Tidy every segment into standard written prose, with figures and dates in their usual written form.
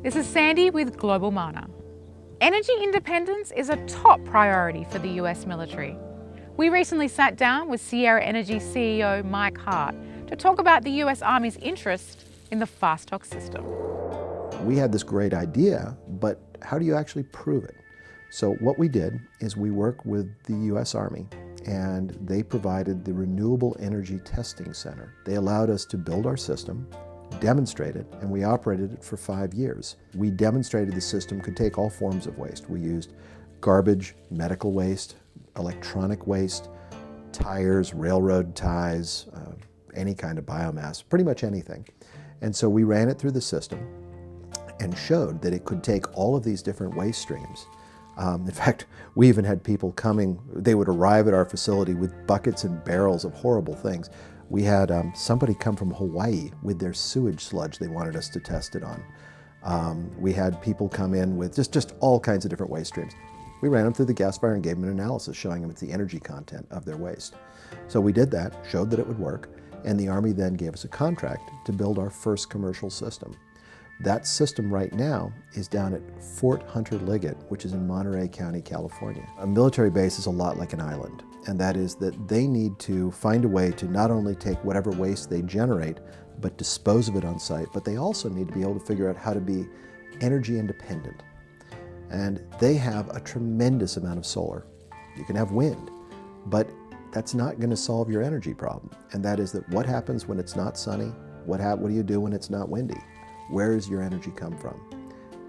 This is Sandy with GlobalMana. Energy independence is a top priority for the US military. We recently sat down with Sierra Energy CEO Mike Hart to talk about the US Army's interest in the fast talk system. We had this great idea, but how do you actually prove it? So what we did is we worked with the US Army, and they provided the Renewable Energy Testing Center. They allowed us to build our system, demonstrate it, and we operated it for 5 years. We demonstrated the system could take all forms of waste. We used garbage, medical waste, electronic waste, tires, railroad ties, any kind of biomass, pretty much anything. And so we ran it through the system and showed that it could take all of these different waste streams. In fact, we even had people coming, they would arrive at our facility with buckets and barrels of horrible things. We had somebody come from Hawaii with their sewage sludge they wanted us to test it on. We had people come in with just all kinds of different waste streams. We ran them through the gasifier and gave them an analysis showing them the energy content of their waste. So we did that, showed that it would work, and the Army then gave us a contract to build our first commercial system. That system right now is down at Fort Hunter Liggett, which is in Monterey County, California. A military base is a lot like an island, and that is that they need to find a way to not only take whatever waste they generate, but dispose of it on site, but they also need to be able to figure out how to be energy independent. And they have a tremendous amount of solar. You can have wind, but that's not going to solve your energy problem. And that is that what happens when it's not sunny? What do you do when it's not windy? Where does your energy come from?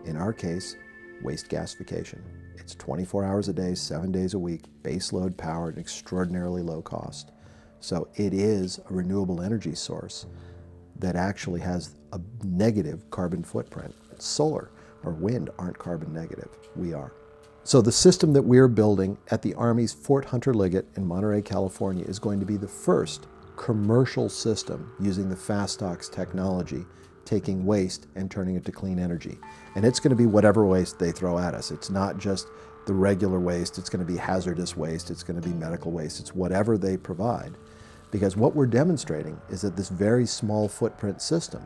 In our case, waste gasification. It's 24 hours a day, 7 days a week, base load power at extraordinarily low cost. So it is a renewable energy source that actually has a negative carbon footprint. Solar or wind aren't carbon negative. We are. So the system that we're building at the Army's Fort Hunter Liggett in Monterey, California is going to be the first commercial system using the FastTox technology, taking waste and turning it to clean energy. And it's going to be whatever waste they throw at us. It's not just the regular waste, it's going to be hazardous waste, it's going to be medical waste, it's whatever they provide. Because what we're demonstrating is that this very small footprint system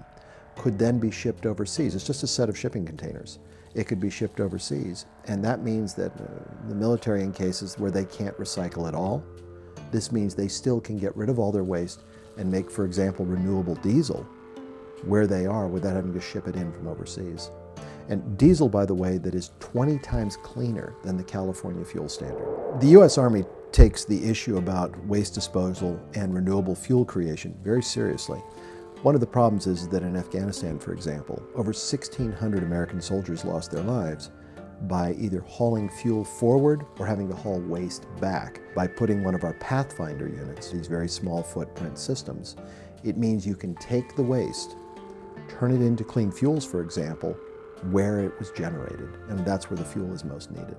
could then be shipped overseas. It's just a set of shipping containers. It could be shipped overseas, and that means that the military, in cases where they can't recycle at all, this means they still can get rid of all their waste and make, for example, renewable diesel where they are without having to ship it in from overseas. And diesel, by the way, that is 20 times cleaner than the California fuel standard. The US Army takes the issue about waste disposal and renewable fuel creation very seriously. One of the problems is that in Afghanistan, for example, over 1,600 American soldiers lost their lives by either hauling fuel forward or having to haul waste back. By putting one of our Pathfinder units, these very small footprint systems, it means you can take the waste, turn it into clean fuels, for example, where it was generated, and that's where the fuel is most needed.